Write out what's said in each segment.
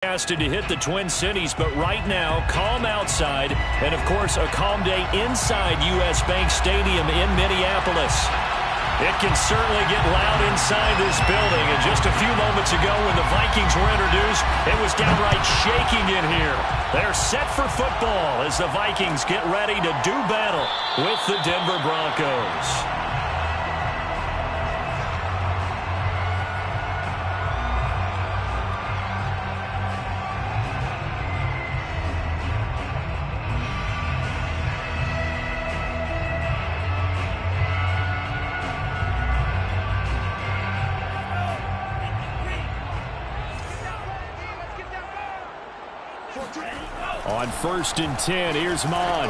To hit the Twin Cities, but right now, calm outside, and of course, a calm day inside U.S. Bank Stadium in Minneapolis. It can certainly get loud inside this building, and just a few moments ago when the Vikings were introduced, it was downright shaking in here. They're set for football as the Vikings get ready to do battle with the Denver Broncos. On 1st and 10, here's Mon.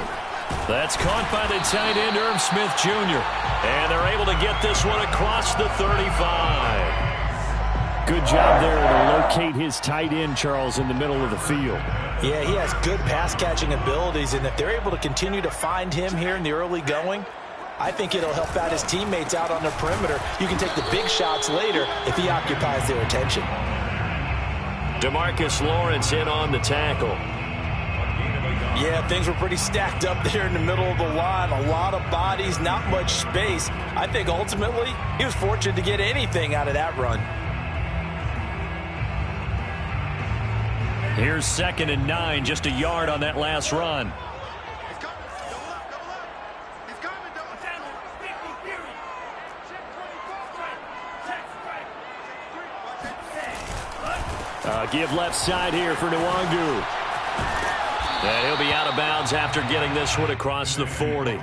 That's caught by the tight end, Irv Smith Jr. And they're able to get this one across the 35. Good job there to locate his tight end, Charles, in the middle of the field. Yeah, he has good pass-catching abilities, and if they're able to continue to find him here in the early going, I think it'll help out his teammates out on the perimeter. You can take the big shots later if he occupies their attention. DeMarcus Lawrence in on the tackle. Yeah, things were pretty stacked up there in the middle of the line. A lot of bodies, not much space. I think ultimately he was fortunate to get anything out of that run. Here's 2nd and 9, just a yard on that last run. Give left side here for Nwangu. And he'll be out of bounds after getting this one across the 40.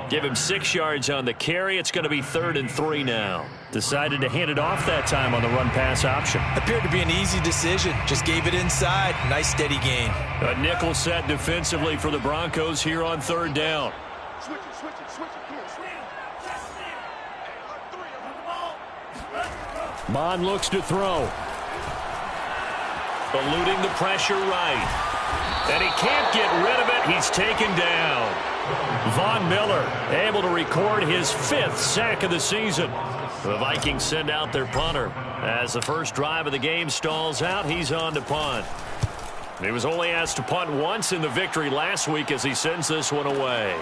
Give him 6 yards on the carry. It's going to be 3rd and 3 now. Decided to hand it off that time on the run-pass option. Appeared to be an easy decision. Just gave it inside. Nice steady gain. A nickel set defensively for the Broncos here on 3rd down. Mon looks to throw. Eluding the pressure right. And he can't get rid of it. He's taken down. Von Miller able to record his 5th sack of the season. The Vikings send out their punter. As the first drive of the game stalls out, he's on to punt. He was only asked to punt once in the victory last week as he sends this one away.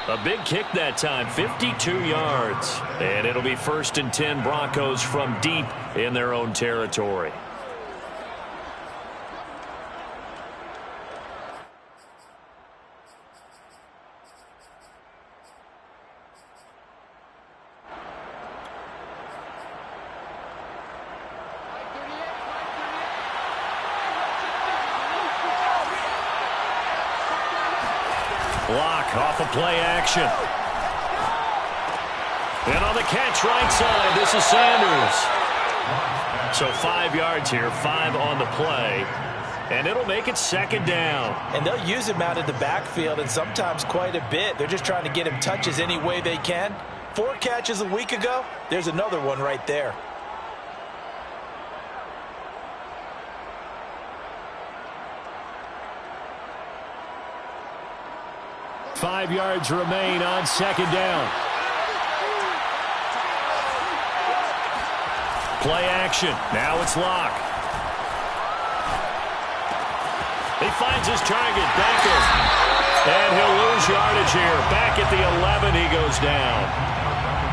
A big kick that time, 52 yards. And it'll be 1st and 10 Broncos from deep in their own territory. Block off of play action. And on the catch right side, this is Sanders. So 5 yards here, 5 on the play. And it'll make it 2nd down. And they'll use him out of the backfield, and sometimes quite a bit. They're just trying to get him touches any way they can. 4 catches a week ago. There's another one right there. Five yards remain on 2nd down. Play action. Now it's Locke. He finds his target. Becker. And he'll lose yardage here. Back at the 11, he goes down.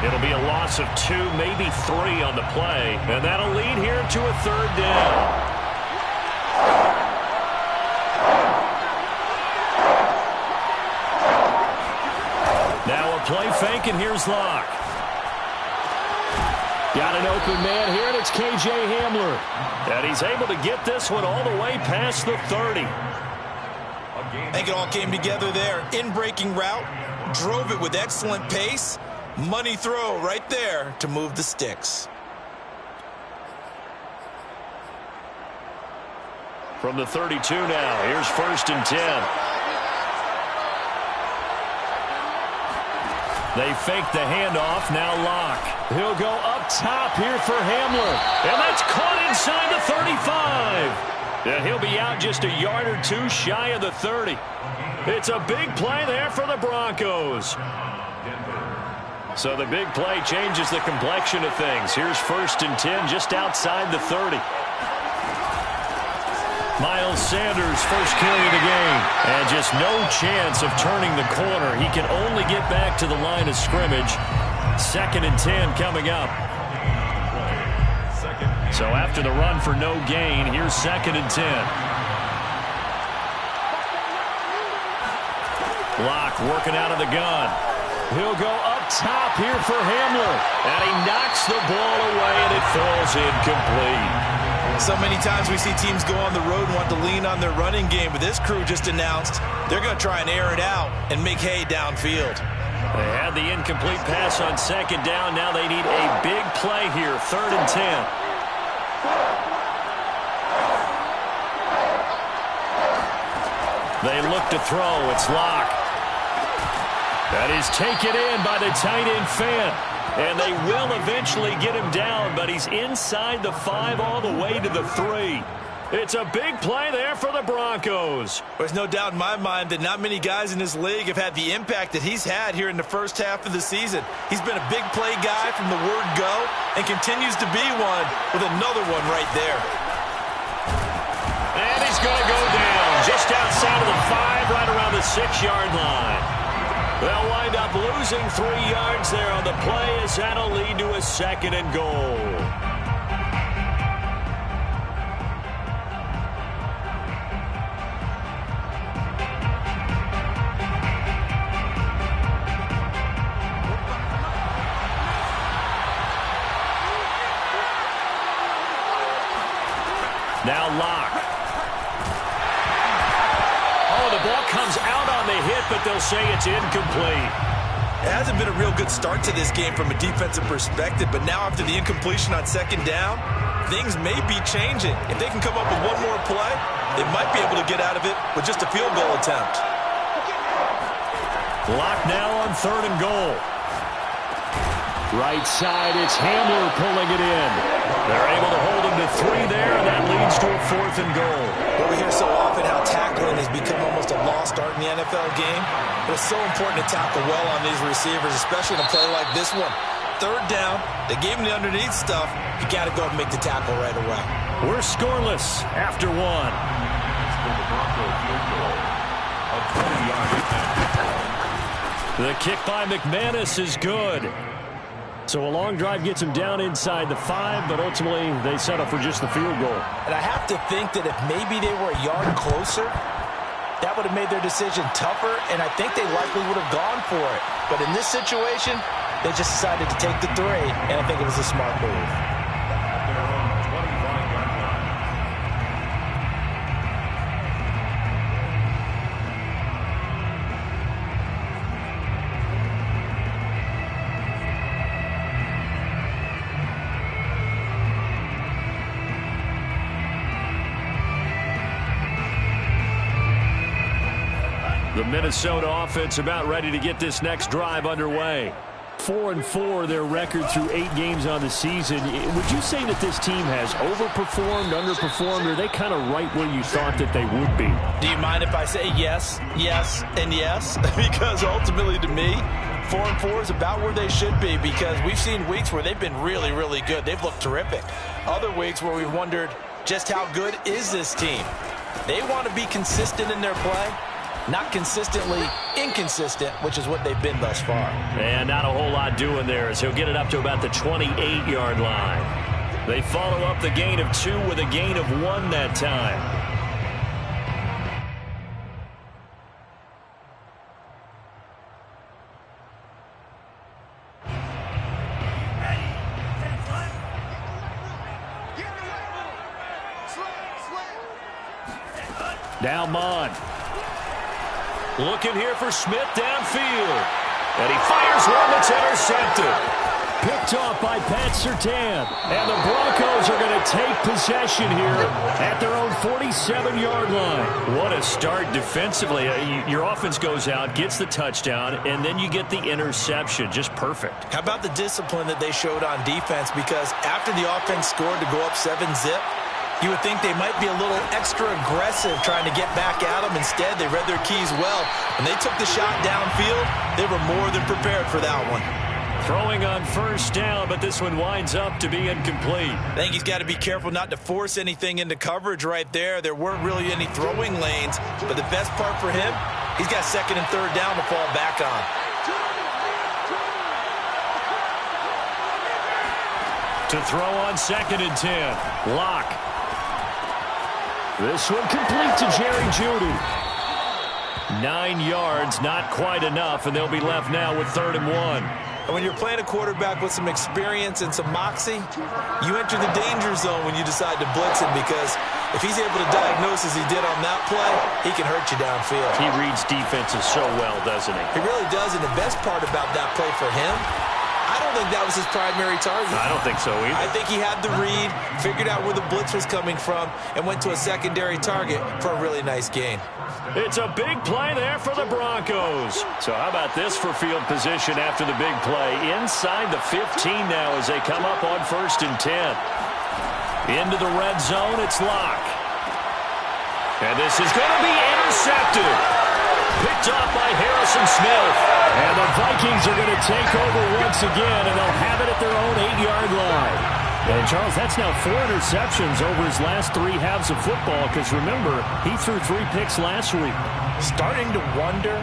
It'll be a loss of 2, maybe 3 on the play. And that'll lead here to a 3rd down. Now a play fake, and here's Locke. Got an open man here, and it's K.J. Hamler. And he's able to get this one all the way past the 30. I think it all came together there. In-breaking route, drove it with excellent pace. Money throw right there to move the sticks. From the 32 now, here's 1st and 10. They fake the handoff, now Locke. He'll go up top here for Hamler. And that's caught inside the 35. And he'll be out just a yard or 2 shy of the 30. It's a big play there for the Broncos. So the big play changes the complexion of things. Here's 1st and 10 just outside the 30. Miles Sanders, first carry of the game. And just no chance of turning the corner. He can only get back to the line of scrimmage. 2nd and 10 coming up. So after the run for no gain, here's 2nd and 10. Block working out of the gun. He'll go up top here for Hamler. And he knocks the ball away, and it falls incomplete. So many times we see teams go on the road and want to lean on their running game, but this crew just announced they're going to try and air it out and make hay downfield. They had the incomplete pass on 2nd down. Now they need a big play here, 3rd and 10. They look to throw. It's Locke. That is taken in by the tight end Fant. And they will eventually get him down, but he's inside the 5 all the way to the 3. It's a big play there for the Broncos. There's no doubt in my mind that not many guys in this league have had the impact that he's had here in the first half of the season. He's been a big play guy from the word go and continues to be one with another one right there. And he's going to go down just outside of the 5, right around the 6-yard line. They'll wind up losing 3 yards there on the play as that'll lead to a 2nd and goal. Now Locke. Oh, the ball comes out on the hit, but they'll say it's incomplete. It hasn't been a real good start to this game from a defensive perspective, but now after the incompletion on 2nd down, things may be changing. If they can come up with one more play, they might be able to get out of it with just a field goal attempt. Clock now on 3rd and goal. Right side, it's Hamler pulling it in. They're able to hold him to 3 there, and that leads to a 4th and goal. But we hear so often how tackling has become almost a lost art in the NFL game. But it's so important to tackle well on these receivers, especially in a play like this one. 3rd down, they gave him the underneath stuff. You got to go and make the tackle right away. We're scoreless after 1. The kick by McManus is good. So a long drive gets him down inside the 5, but ultimately they settle for just the field goal. And I have to think that if maybe they were a yard closer, that would have made their decision tougher, and I think they likely would have gone for it. But in this situation, they just decided to take the 3, and I think it was a smart move. The Minnesota offense about ready to get this next drive underway. 4-4 their record through 8 games on the season. Would you say that this team has overperformed, underperformed, or are they kind of right where you thought that they would be? Do you mind if I say yes, yes, and yes? Because ultimately to me, 4-4 is about where they should be, because we've seen weeks where they've been really, really good. They've looked terrific. Other weeks where we've wondered just how good is this team. They want to be consistent in their play. Not consistently inconsistent, which is what they've been thus far. And not a whole lot doing there as he'll get it up to about the 28-yard line. They follow up the gain of 2 with a gain of 1 that time. Now Mond. Looking here for Smith downfield. And he fires one that's intercepted. Picked off by Pat Surtain. And the Broncos are going to take possession here at their own 47-yard line. What a start defensively. Your offense goes out, gets the touchdown, and then you get the interception. Just perfect. How about the discipline that they showed on defense? Because after the offense scored to go up 7-zip, you would think they might be a little extra aggressive trying to get back at them. Instead, they read their keys well. When they took the shot downfield, they were more than prepared for that one. Throwing on first down, but this one winds up to be incomplete. I think he's got to be careful not to force anything into coverage right there. There weren't really any throwing lanes, but the best part for him, he's got second and third down to fall back on. To throw on second and 10. Locke. This one complete to Jerry Jeudy. 9 yards, not quite enough, and they'll be left now with 3rd and 1. And when you're playing a quarterback with some experience and some moxie, you enter the danger zone when you decide to blitz him, because if he's able to diagnose as he did on that play, he can hurt you downfield. He reads defenses so well, doesn't he? He really does, and the best part about that play for him, I don't think that was his primary target. I don't think so either. I think he had the read, figured out where the blitz was coming from, and went to a secondary target for a really nice gain. It's a big play there for the Broncos. So how about this for field position after the big play? Inside the 15 now as they come up on 1st and 10. Into the red zone, it's Locke. And this is going to be intercepted. Picked off by Harrison Smith. And the Vikings are going to take over once again, and they'll have it at their own 8-yard line. And, Charles, that's now 4 interceptions over his last 3 halves of football, because, remember, he threw 3 picks last week. Starting to wonder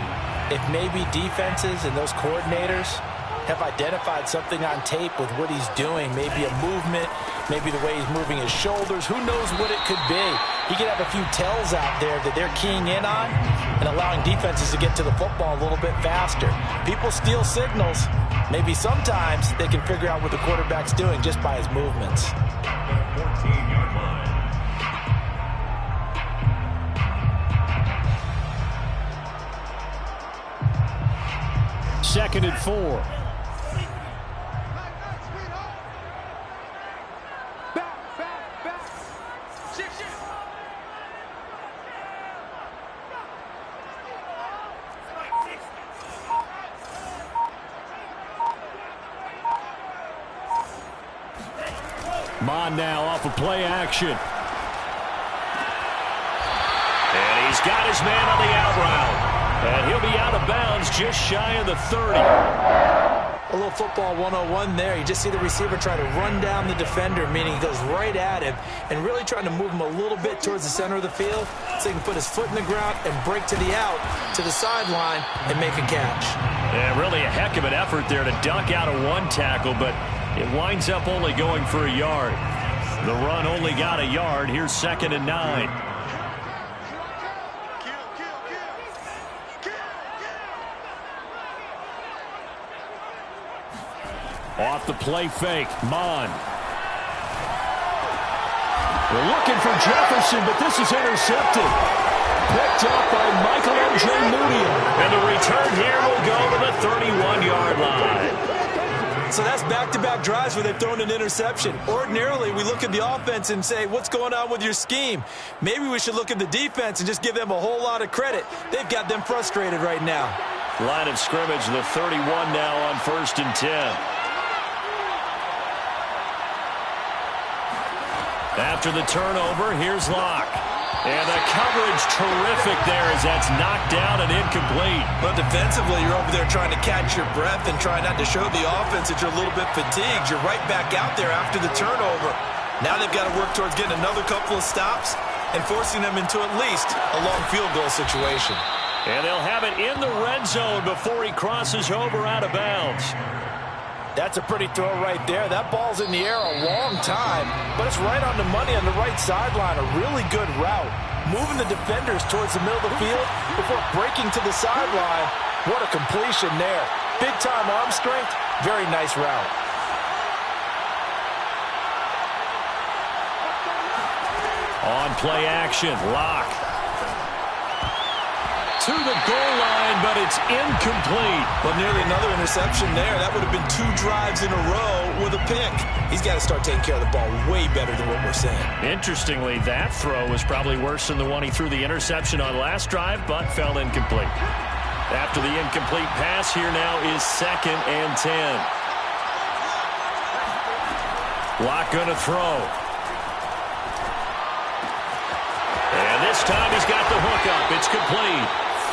if maybe defenses and those coordinators have identified something on tape with what he's doing. Maybe a movement, maybe the way he's moving his shoulders. Who knows what it could be? He could have a few tells out there that they're keying in on and allowing defenses to get to the football a little bit faster. People steal signals. Maybe sometimes they can figure out what the quarterback's doing just by his movements. 14-yard line. Second and 4. Mon now off of play action. And he's got his man on the out route. And he'll be out of bounds just shy of the 30. A little football 101 there. You just see the receiver try to run down the defender, meaning he goes right at him and really trying to move him a little bit towards the center of the field so he can put his foot in the ground and break to the out, to the sideline, and make a catch. Yeah, really a heck of an effort there to dunk out of one tackle, but it winds up only going for a yard. The run only got a yard. Here's 2nd and 9. Off the play fake, Mon. We're looking for Jefferson, but this is intercepted. Picked up by Michael M.J. Moody. And the return here will go to the 31-yard line. So that's back-to-back drives where they've thrown an interception. Ordinarily, we look at the offense and say, what's going on with your scheme? Maybe we should look at the defense and just give them a whole lot of credit. They've got them frustrated right now. Line of scrimmage, the 31 now on 1st and 10. After the turnover, here's Locke. And the coverage terrific there as that's knocked down and incomplete. But defensively, you're over there trying to catch your breath and try not to show the offense that you're a little bit fatigued. You're right back out there after the turnover. Now they've got to work towards getting another couple of stops and forcing them into at least a long field goal situation. And they'll have it in the red zone before he crosses over out of bounds. That's a pretty throw right there. That ball's in the air a long time, but it's right on the money on the right sideline. A really good route. Moving the defenders towards the middle of the field before breaking to the sideline. What a completion there. Big-time arm strength. Very nice route. On play action, Locke. To the goal line, but it's incomplete. But nearly another interception there. That would have been 2 drives in a row with a pick. He's got to start taking care of the ball way better than what we're saying. Interestingly, that throw was probably worse than the one he threw the interception on last drive, but fell incomplete. After the incomplete pass, here now is 2nd and 10. Locke going to throw. And this time he's got the hook up. It's complete.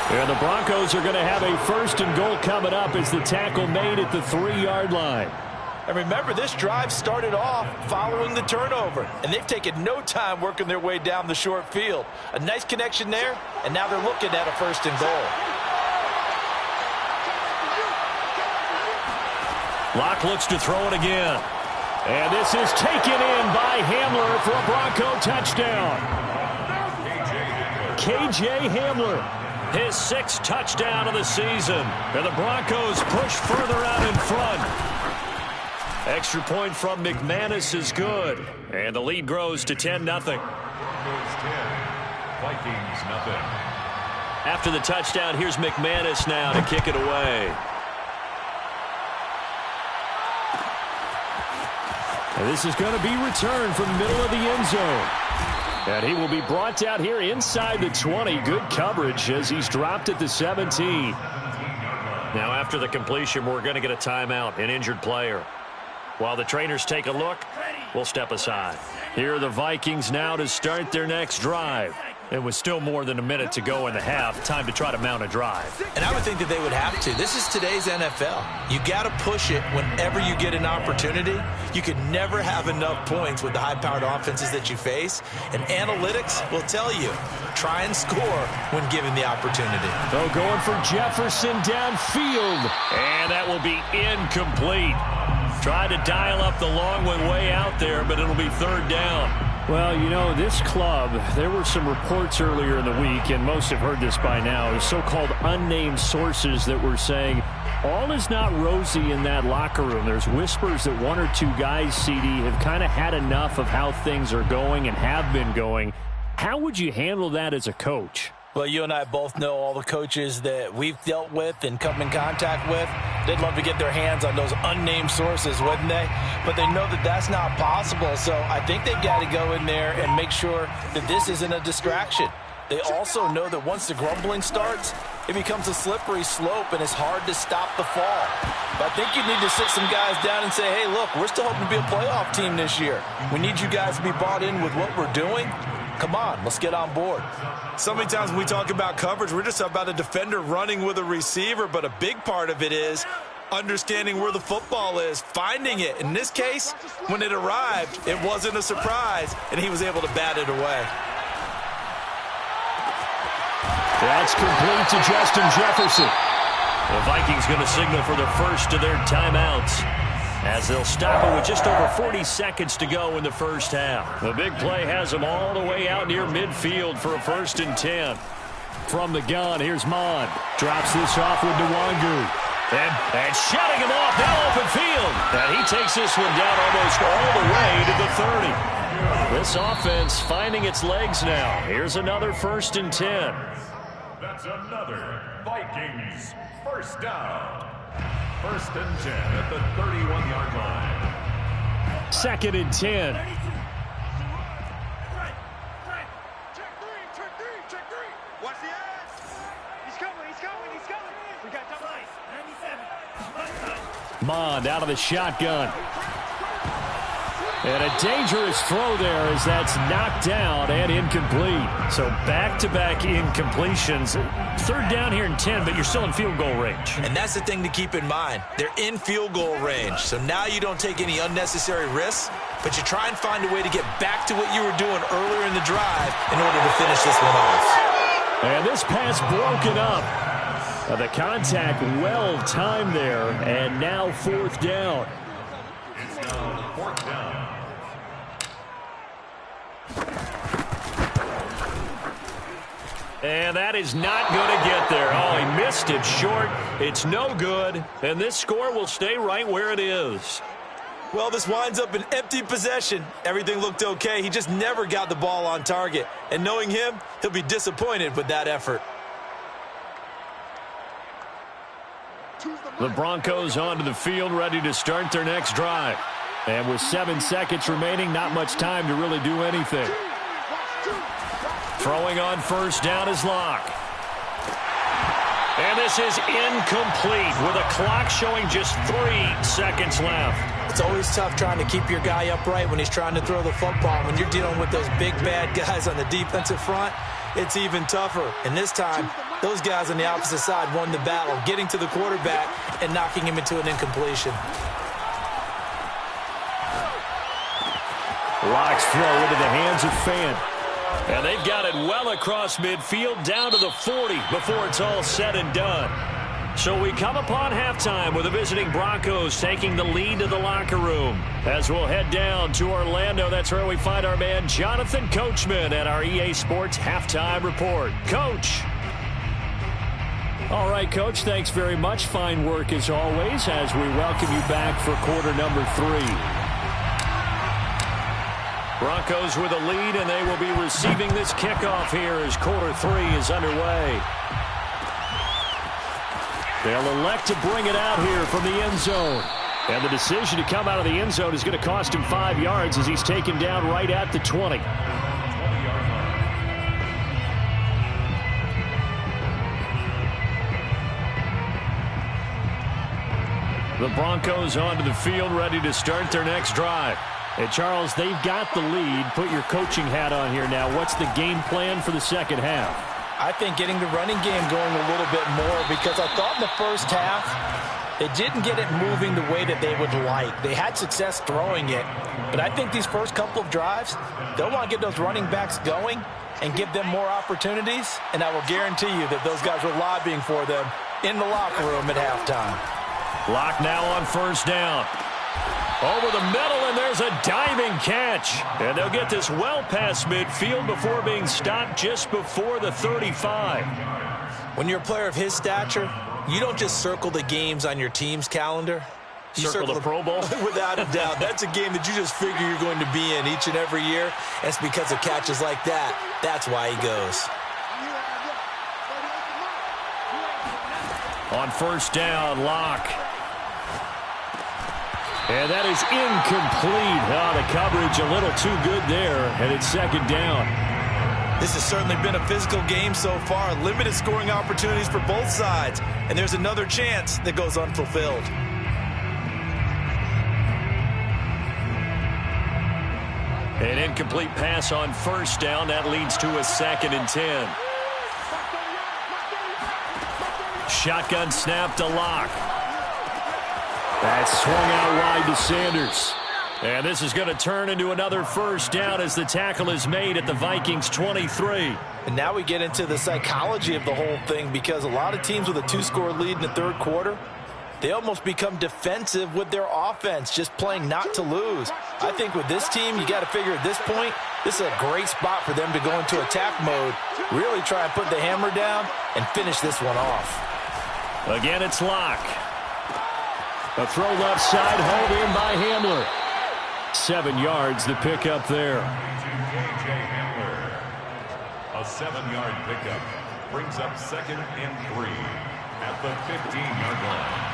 And the Broncos are going to have a 1st and goal coming up as the tackle made at the 3-yard line. And remember, this drive started off following the turnover, and they've taken no time working their way down the short field. A nice connection there, and now they're looking at a 1st and goal. Locke looks to throw it again. And this is taken in by Hamler for a Bronco touchdown. KJ Hamler, his 6th touchdown of the season. And the Broncos push further out in front. Extra point from McManus is good. And the lead grows to 10-0. Broncos 10, Vikings nothing. After the touchdown, here's McManus now to kick it away. And this is going to be returned from the middle of the end zone. And he will be brought down here inside the 20. Good coverage as he's dropped at the 17. Now after the completion, we're going to get a timeout, an injured player. While the trainers take a look, we'll step aside. Here are the Vikings now to start their next drive. It was still more than a minute to go in the half. Time to try to mount a drive. And I would think that they would have to. This is today's NFL. You got to push it whenever you get an opportunity. You can never have enough points with the high-powered offenses that you face. And analytics will tell you, try and score when given the opportunity. Oh, going for Jefferson downfield. And that will be incomplete. Tried to dial up the long one way out there, but it'll be 3rd down. Well, you know, this club, there were some reports earlier in the week, and most have heard this by now, so-called unnamed sources that were saying all is not rosy in that locker room. There's whispers that 1 or 2 guys, CD, have kind of had enough of how things are going and have been going. How would you handle that as a coach? Well, you and I both know all the coaches that we've dealt with and come in contact with. They'd love to get their hands on those unnamed sources, wouldn't they? But they know that that's not possible, so I think they've got to go in there and make sure that this isn't a distraction. They also know that once the grumbling starts, it becomes a slippery slope, and it's hard to stop the fall. But I think you need to sit some guys down and say, hey, look, we're still hoping to be a playoff team this year. We need you guys to be bought in with what we're doing. Come on, let's get on board. So many times when we talk about coverage, we're just about a defender running with a receiver, but a big part of it is understanding where the football is, finding it. In this case, when it arrived, it wasn't a surprise, and he was able to bat it away. That's complete to Justin Jefferson. The Vikings going to signal for the first of their timeouts, as they'll stop it with just over 40 seconds to go in the first half. The big play has them all the way out near midfield for a 1st and 10. From the gun, here's Mond. Drops this off with Nwangu. And shutting him off, now open field. And he takes this one down almost all the way to the 30. This offense finding its legs now. Here's another 1st and 10. That's another Vikings 1st down. 1st and 10 at the 31-yard line. 2nd and 10. Check three. Watch the ass. He's coming. We got double ice. 97. Mond out of the shotgun. And a dangerous throw there as that's knocked down and incomplete. So back-to-back incompletions. 3rd down here and 10, but you're still in field goal range. And that's the thing to keep in mind. They're in field goal range. So now you don't take any unnecessary risks, but you try and find a way to get back to what you were doing earlier in the drive in order to finish this one off. And this pass broken up. The contact well timed there, and now 4th down. It's now 4th down. And that is not going to get there. Oh, he missed it short. It's no good. And this score will stay right where it is. Well, this winds up an empty possession. Everything looked okay. He just never got the ball on target. And knowing him, he'll be disappointed with that effort. The Broncos onto the field, ready to start their next drive. And with 7 seconds remaining, not much time to really do anything. Throwing on 1st down is Locke. And this is incomplete with a clock showing just 3 seconds left. It's always tough trying to keep your guy upright when he's trying to throw the football. When you're dealing with those big, bad guys on the defensive front, it's even tougher. And this time, those guys on the opposite side won the battle, getting to the quarterback and knocking him into an incompletion. Lock's throw into the hands of Fan. And they've got it well across midfield down to the 40 before it's all said and done. So we come upon halftime with the visiting Broncos taking the lead to the locker room. As we'll head down to Orlando, that's where we find our man Jonathan Coachman at our EA Sports Halftime Report. Coach. All right, Coach, thanks very much. Fine work as always as we welcome you back for quarter number 3. Broncos with a lead, and they will be receiving this kickoff here as quarter 3 is underway. They'll elect to bring it out here from the end zone. And the decision to come out of the end zone is going to cost him 5 yards as he's taken down right at the 20. The Broncos onto the field, ready to start their next drive. And Charles, they've got the lead. Put your coaching hat on here now. What's the game plan for the second half? I think getting the running game going a little bit more, because I thought in the first half they didn't get it moving the way that they would like. They had success throwing it, but I think these first couple of drives, they'll want to get those running backs going and give them more opportunities, and I will guarantee you that those guys were lobbying for them in the locker room at halftime. Lock now on first down. Over the middle, and there's a diving catch. And they'll get this well past midfield before being stopped just before the 35. When you're a player of his stature, you don't just circle the games on your team's calendar. You circle the Pro Bowl? Without a doubt. That's a game that you just figure you're going to be in each and every year. And it's because of catches like that. That's why he goes. On first down, Lock. And that is incomplete. The coverage a little too good there, and it's second down. This has certainly been a physical game so far. Limited scoring opportunities for both sides. And there's another chance that goes unfulfilled. An incomplete pass on first down. That leads to a 2nd and 10. Shotgun snap to Lock. That's swung out wide to Sanders. And this is going to turn into another first down as the tackle is made at the Vikings 23. And now we get into the psychology of the whole thing, because a lot of teams with a 2-score lead in the third quarter, they almost become defensive with their offense, just playing not to lose. I think with this team, you got to figure at this point, this is a great spot for them to go into attack mode, really try and put the hammer down and finish this one off. Again, it's Lock. A throw left side, hauled in by Hamler. 7 yards, the pickup there. J.J. Hamler. A 7-yard pickup brings up 2nd and 3 at the 15-yard line.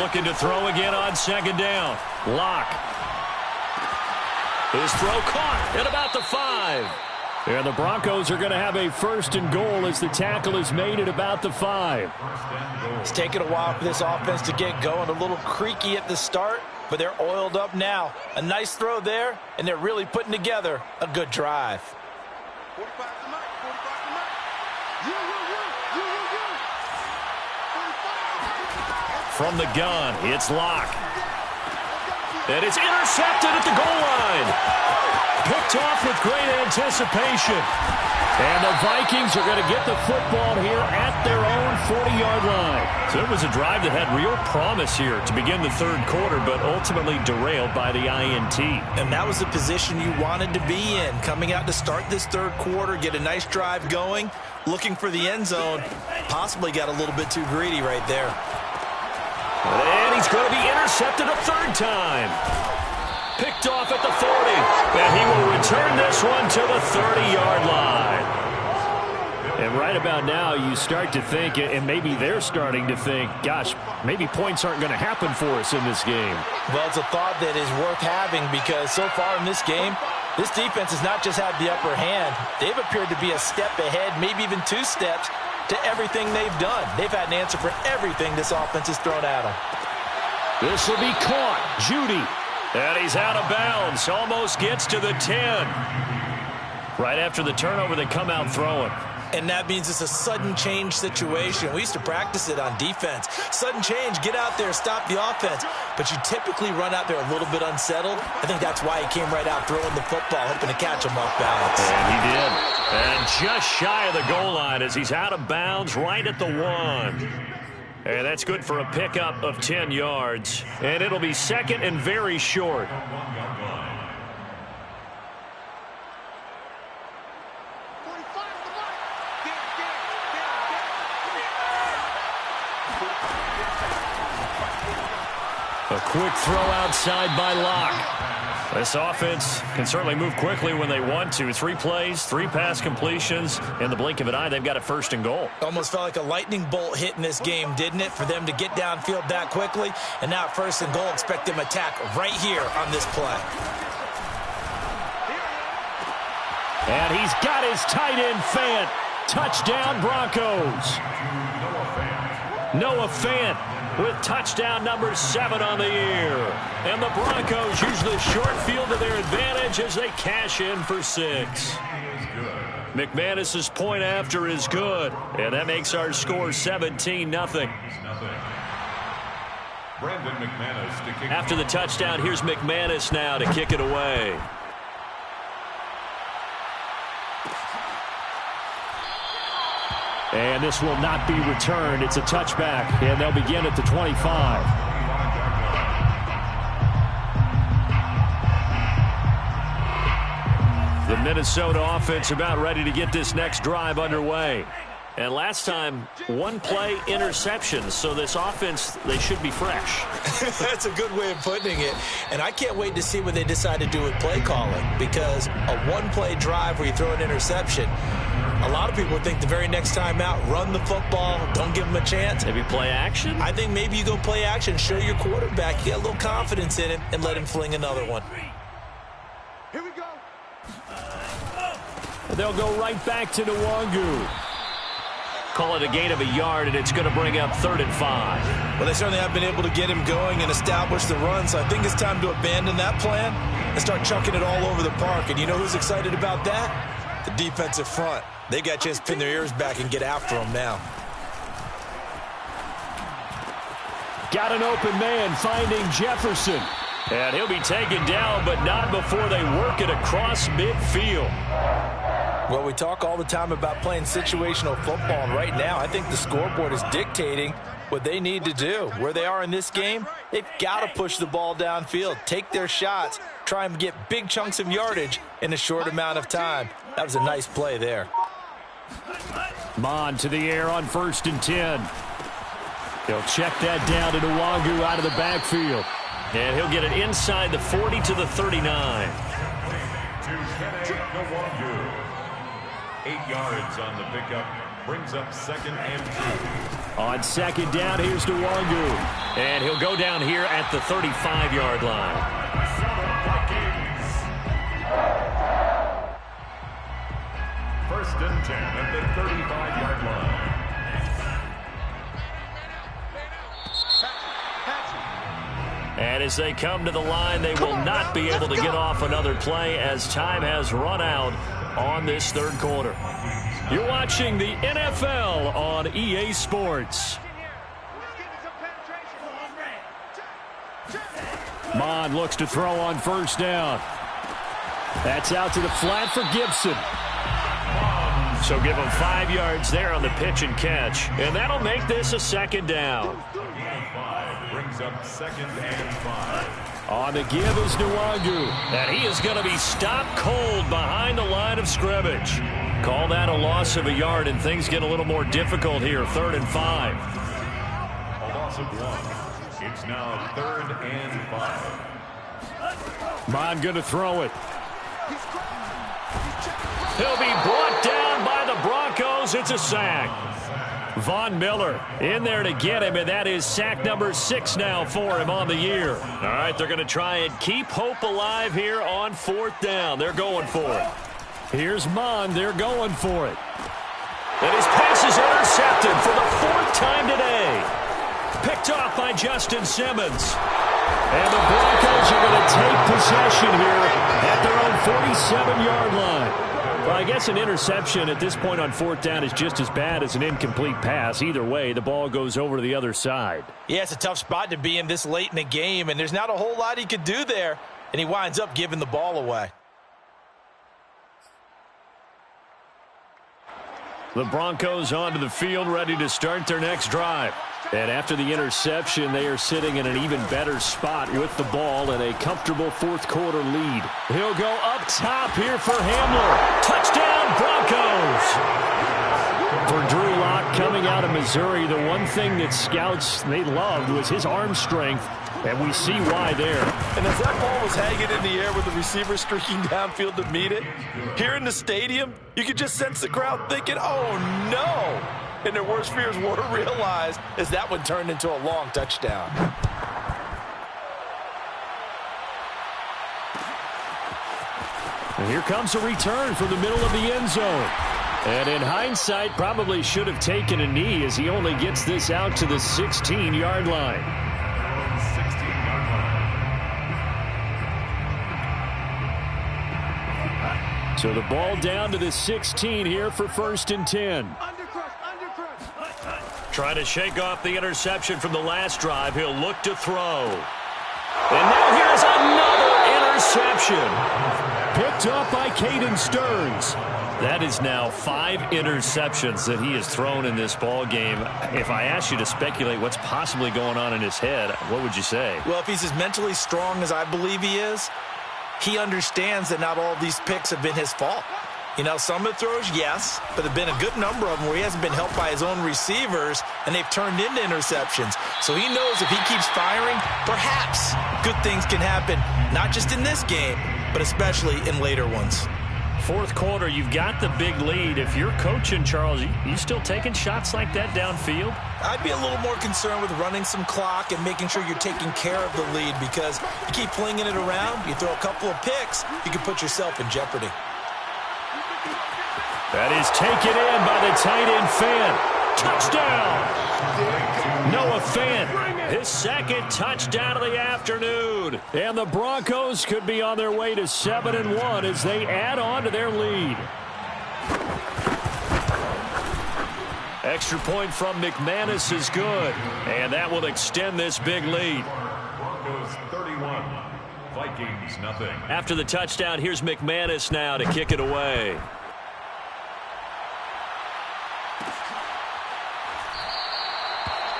Looking to throw again on second down. Lock. His throw caught at about the 5. And the Broncos are going to have a 1st and goal as the tackle is made at about the 5. It's taken a while for this offense to get going. A little creaky at the start, but they're oiled up now. A nice throw there, and they're really putting together a good drive. From the gun, it's Lock. And it's intercepted at the goal line. Picked off with great anticipation. And the Vikings are going to get the football here at their own 40-yard line. So it was a drive that had real promise here to begin the third quarter, but ultimately derailed by the INT. And that was the position you wanted to be in, coming out to start this third quarter, get a nice drive going, looking for the end zone. Possibly got a little bit too greedy right there. And he's going to be intercepted a 3rd time. Picked off at the 40, and he will return this one to the 30-yard line. And right about now, you start to think, and maybe they're starting to think, gosh, maybe points aren't going to happen for us in this game. Well, it's a thought that is worth having, because so far in this game, this defense has not just had the upper hand. They've appeared to be a step ahead, maybe even 2 steps, to everything they've done. They've had an answer for everything this offense has thrown at them. This will be caught. Judy. And he's out of bounds. Almost gets to the 10. Right after the turnover, they come out throwing. And that means it's a sudden change situation. We used to practice it on defense. Sudden change, get out there, stop the offense. But you typically run out there a little bit unsettled. I think that's why he came right out throwing the football, hoping to catch him off balance. And he did. And just shy of the goal line as he's out of bounds right at the 1. And that's good for a pickup of 10 yards. And it'll be second and very short. A quick throw outside by Locke. This offense can certainly move quickly when they want to. 3 plays, 3 pass completions. In the blink of an eye, they've got a first and goal. Almost felt like a lightning bolt hit in this game, didn't it? For them to get downfield that quickly. And now first and goal, expect them to attack right here on this play. And he's got his tight end Fant. Touchdown Broncos. Noah Fant with touchdown number 7 on the year. And the Broncos use the short field to their advantage as they cash in for 6. McManus's point after is good. And that makes our score 17-0. After the touchdown, here's McManus now to kick it away. And this will not be returned. It's a touchback, and they'll begin at the 25. The Minnesota offense about ready to get this next drive underway. And last time, 1 play interception. So this offense, they should be fresh. That's a good way of putting it. And I can't wait to see what they decide to do with play calling. Because a 1-play drive where you throw an interception, a lot of people think the very next time out, run the football, don't give them a chance. Maybe play action? I think maybe you go play action, show your quarterback, you get a little confidence in him, and let him fling another one. Here we go. They'll go right back to Nwangu. Call it a gain of a yard, and it's going to bring up 3rd and 5. Well, they certainly have been able to get him going and establish the run, so I think it's time to abandon that plan and start chucking it all over the park. And you know who's excited about that? The defensive front. They got a chance to pin their ears back and get after him now. Got an open man finding Jefferson. And he'll be taken down, but not before they work it across midfield. Well, we talk all the time about playing situational football, and right now I think the scoreboard is dictating what they need to do. Where they are in this game, they've got to push the ball downfield, take their shots, try and get big chunks of yardage in a short amount of time. That was a nice play there. Mon to the air on 1st and 10. He'll check that down to Nwangu out of the backfield. And he'll get it inside the 40 to the 39. 8 yards on the pickup. Brings up 2nd and 2. On 2nd down, here's Nwangu. And he'll go down here at the 35-yard line. First and 10 at the 35-yard line. And as they come to the line, they will not be able to get off another play as time has run out on this 3rd quarter. You're watching the NFL on EA Sports. Mon looks to throw on 1st down. That's out to the flat for Gibson. So give him 5 yards there on the pitch and catch. And that'll make this a 2nd down. Brings up 2nd and 5. On the give is Nwangu. And he is going to be stopped cold behind the line of scrimmage. Call that a loss of a yard, and things get a little more difficult here. 3rd and 5. A loss of 1. It's now 3rd and 5. Mon going to throw it. He'll be brought down by the Broncos. It's a sack. Von Miller in there to get him, and that is sack number 6 now for him on the year. All right, they're going to try and keep hope alive here on 4th down. They're going for it. Here's Mon. They're going for it. And his pass is intercepted for the 4th time today. Picked off by Justin Simmons. And the Broncos they're going to take possession here at their own 47-yard line. Well, I guess an interception at this point on fourth down is just as bad as an incomplete pass. Either way, the ball goes over to the other side. Yeah, it's a tough spot to be in this late in the game, and there's not a whole lot he could do there, and he winds up giving the ball away. The Broncos onto the field, ready to start their next drive. And after the interception, they are sitting in an even better spot with the ball and a comfortable fourth-quarter lead. He'll go up top here for Hamler. Touchdown, Broncos! For Drew Lock coming out of Missouri, the one thing that scouts they loved was his arm strength, and we see why there. And as that ball was hanging in the air with the receiver streaking downfield to meet it, here in the stadium, you could just sense the crowd thinking, oh, no! And their worst fears were realized as that one turned into a long touchdown. And here comes a return from the middle of the end zone. And in hindsight, probably should have taken a knee as he only gets this out to the 16-yard line. So the ball down to the 16 here for 1st and 10. Trying to shake off the interception from the last drive. He'll look to throw. And now here's another interception. Picked up by Caden Stearns. That is now 5 interceptions that he has thrown in this ball game. If I asked you to speculate what's possibly going on in his head, what would you say? Well, if he's as mentally strong as I believe he is, he understands that not all of these picks have been his fault. You know, some of the throws, yes, but there have been a good number of them where he hasn't been helped by his own receivers, and they've turned into interceptions. So he knows if he keeps firing, perhaps good things can happen, not just in this game, but especially in later ones. Fourth quarter, you've got the big lead. If you're coaching, Charles, you still taking shots like that downfield? I'd be a little more concerned with running some clock and making sure you're taking care of the lead, because you keep flinging it around, you throw a couple of picks, you can put yourself in jeopardy. That is taken in by the tight end Fant. Touchdown! Noah Fant, his second touchdown of the afternoon. And the Broncos could be on their way to 7-1 as they add on to their lead. Extra point from McManus is good. And that will extend this big lead. Broncos 31, Vikings nothing. After the touchdown, here's McManus now to kick it away.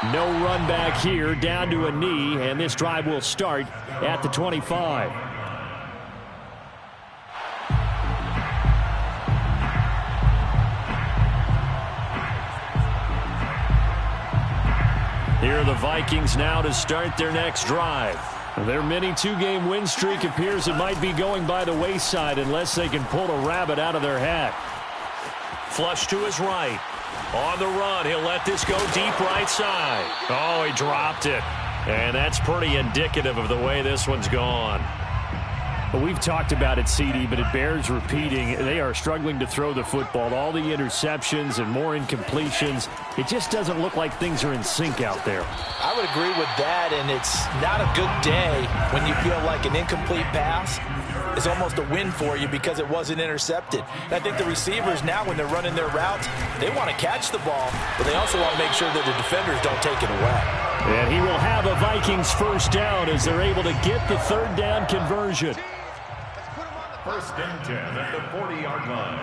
No run back here, down to a knee, and this drive will start at the 25. Here are the Vikings now to start their next drive. Their mini two-game win streak appears it might be going by the wayside unless they can pull a rabbit out of their hat. Flush to his right. On the run, he'll let this go deep right side. Oh, he dropped it. And that's pretty indicative of the way this one's gone. Well, we've talked about it, CD, but it bears repeating. They are struggling to throw the football. All the interceptions and more incompletions. It just doesn't look like things are in sync out there. I would agree with that, and it's not a good day when you feel like an incomplete pass is almost a win for you because it wasn't intercepted. And I think the receivers now, when they're running their routes, they want to catch the ball, but they also want to make sure that the defenders don't take it away. And he will have a Vikings first down as they're able to get the third down conversion. 1st and 10 at the 40-yard line.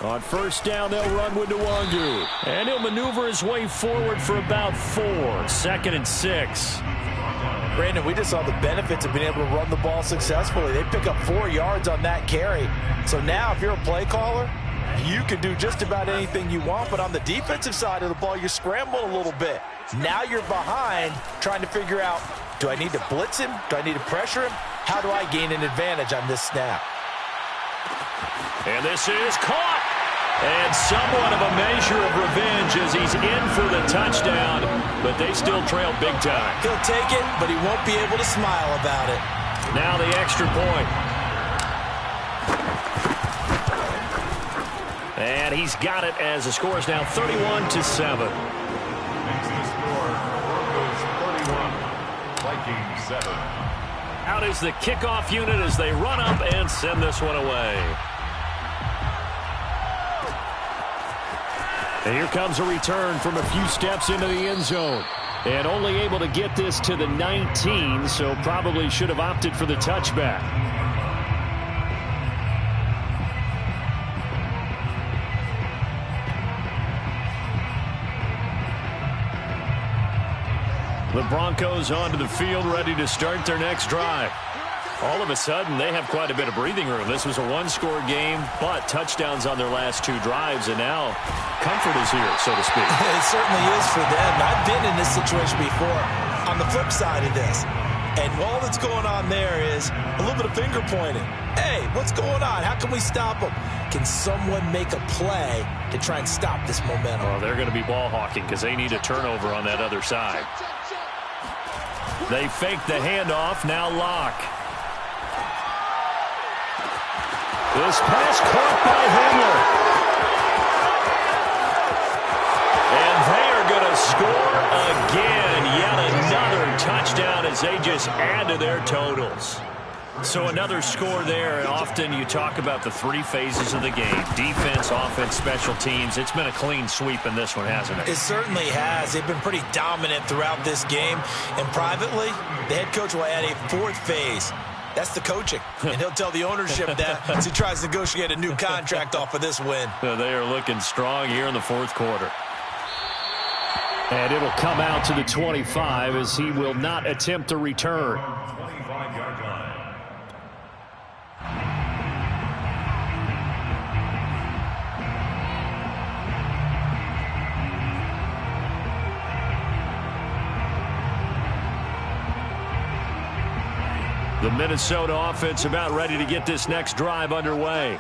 On first down, they'll run with Nwangu. And he'll maneuver his way forward for about 4. 2nd and 6. Brandon, we just saw the benefits of being able to run the ball successfully. They pick up 4 yards on that carry. So now, if you're a play caller, you can do just about anything you want. But on the defensive side of the ball, you're scrambling a little bit. Now you're behind, trying to figure out, do I need to blitz him? Do I need to pressure him? How do I gain an advantage on this snap? And this is caught. And somewhat of a measure of revenge as he's in for the touchdown, but they still trail big time. He'll take it, but he won't be able to smile about it. Now the extra point. And he's got it as the score is now 31-7. Makes the score Broncos 31, Vikings 14-7. Out is the kickoff unit as they run up and send this one away. And here comes a return from a few steps into the end zone. And only able to get this to the 19, so probably should have opted for the touchback. The Broncos onto the field, ready to start their next drive. All of a sudden, they have quite a bit of breathing room. This was a one-score game, but touchdowns on their last two drives, and now comfort is here, so to speak. It certainly is for them. I've been in this situation before on the flip side of this. And all that's going on there is a little bit of finger pointing. Hey, what's going on? How can we stop them? Can someone make a play to try and stop this momentum? Well, they're going to be ball hawking because they need a turnover on that other side. They fake the handoff, now Locke. This pass caught by Hamler. And they are going to score again. Yet another touchdown as they just add to their totals. So another score there. Often you talk about the three phases of the game. Defense, offense, special teams. It's been a clean sweep in this one, hasn't it? It certainly has. They've been pretty dominant throughout this game. And privately, the head coach will add a fourth phase. That's the coaching. And he'll tell the ownership that as he tries to negotiate a new contract off of this win. They are looking strong here in the fourth quarter. And it'll come out to the 25 as he will not attempt a return. 25-yard line. The Minnesota offense about ready to get this next drive underway.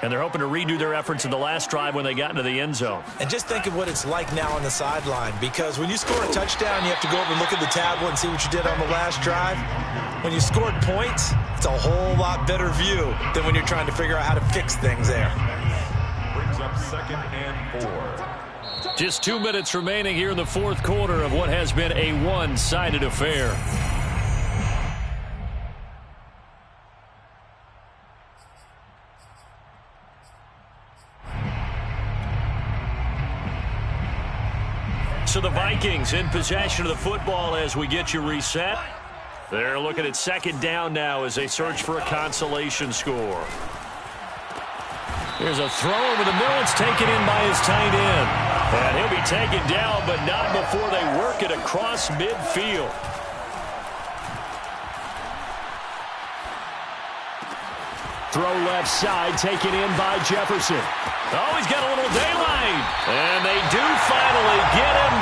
And they're hoping to redo their efforts in the last drive when they got into the end zone. And just think of what it's like now on the sideline, because when you score a touchdown, you have to go over and look at the tablet and see what you did on the last drive. When you scored points, it's a whole lot better view than when you're trying to figure out how to fix things there. Brings up 2nd and 4. Just 2 minutes remaining here in the fourth quarter of what has been a one-sided affair. So the Vikings in possession of the football as we get you reset. They're looking at second down now as they search for a consolation score. Here's a throw over the middle. It's taken in by his tight end. And he'll be taken down, but not before they work it across midfield. Throw left side, taken in by Jefferson. Oh, he's got a little daylight. And they do finally get him,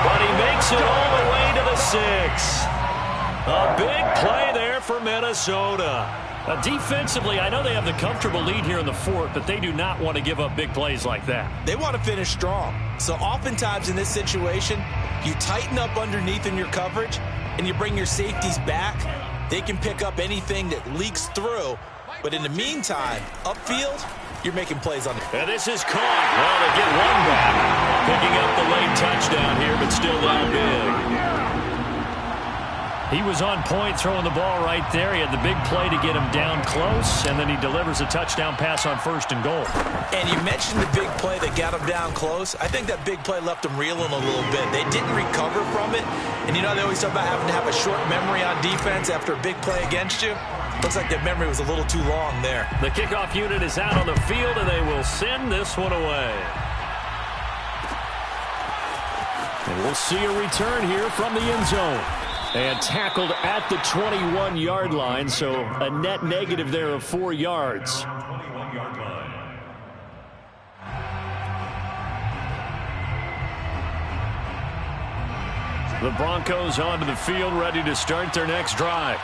but he makes it all the way to the 6. A big play there for Minnesota. Defensively, I know they have the comfortable lead here in the fourth, but they do not want to give up big plays like that. They want to finish strong. So oftentimes in this situation, you tighten up underneath in your coverage, and you bring your safeties back. They can pick up anything that leaks through. But in the meantime, upfield, you're making plays on it. And this is caught. Well, they get one back. Picking up the late touchdown here, but still down big. He was on point throwing the ball right there. He had the big play to get him down close, and then he delivers a touchdown pass on 1st and goal. And you mentioned the big play that got him down close. I think that big play left him reeling a little bit. They didn't recover from it. And you know, they always talk about having to have a short memory on defense after a big play against you. Looks like that memory was a little too long there. The kickoff unit is out on the field, and they will send this one away. And we'll see a return here from the end zone. And tackled at the 21-yard line, so a net negative there of 4 yards. 21-yard line. The Broncos onto the field, ready to start their next drive.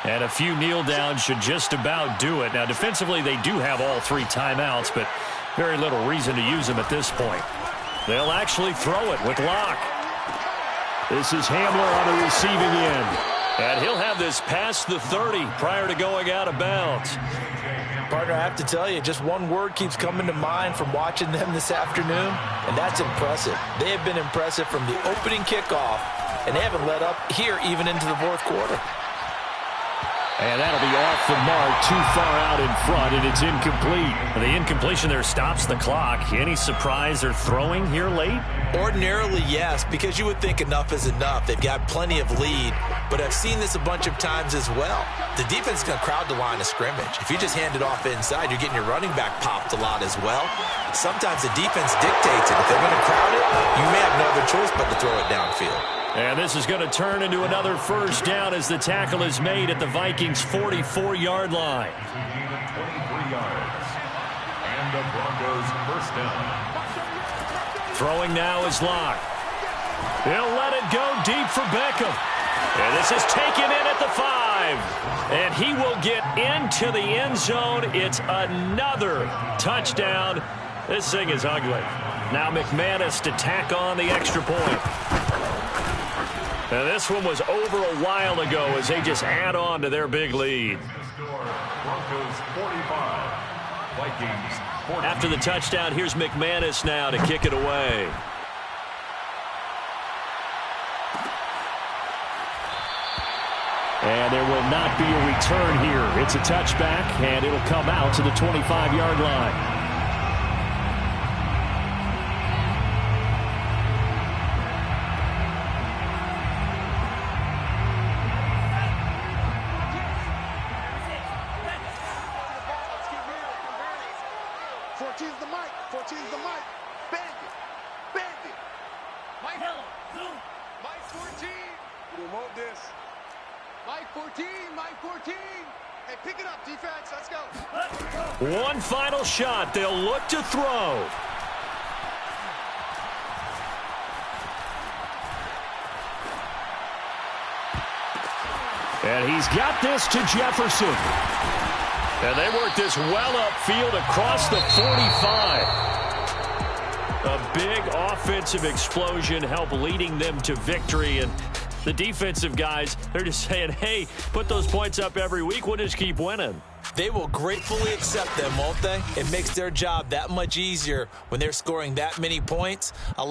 And a few kneel downs should just about do it. Now, defensively, they do have all 3 timeouts, but very little reason to use them at this point. They'll actually throw it with Locke. This is Hamler on the receiving end. And he'll have have this past the 30 prior to going out of bounds. Partner, I have to tell you, just one word keeps coming to mind from watching them this afternoon, and that's impressive. They have been impressive from the opening kickoff, and they haven't let up here even into the fourth quarter. And that'll be off the mark, too far out in front, and it's incomplete. The incompletion there stops the clock. Any surprise they're throwing here late? Ordinarily, yes, because you would think enough is enough. They've got plenty of lead, but I've seen this a bunch of times as well. The defense is going to crowd the line of scrimmage. If you just hand it off inside, you're getting your running back popped a lot as well. Sometimes the defense dictates it. If they're going to crowd it, you may have no other choice but to throw it downfield. And this is going to turn into another first down as the tackle is made at the Vikings' 44-yard line. 23 yards. And the Broncos first down. Throwing now is Locke. He'll let it go deep for Beckham. And this is taken in at the 5. And he will get into the end zone. It's another touchdown. This thing is ugly. Now McManus to tack on the extra point. And this one was over a while ago as they just add on to their big lead. Broncos 45. Vikings 40. After the touchdown, here's McManus now to kick it away. And there will not be a return here. It's a touchback, and it'll come out to the 25-yard line. One final shot. They'll look to throw. And he's got this to Jefferson. And they work this well upfield across the 45. A big offensive explosion helped leading them to victory. And the defensive guys, they're just saying, hey, put those points up every week. We'll just keep winning. They will gratefully accept them, won't they? It makes their job that much easier when they're scoring that many points.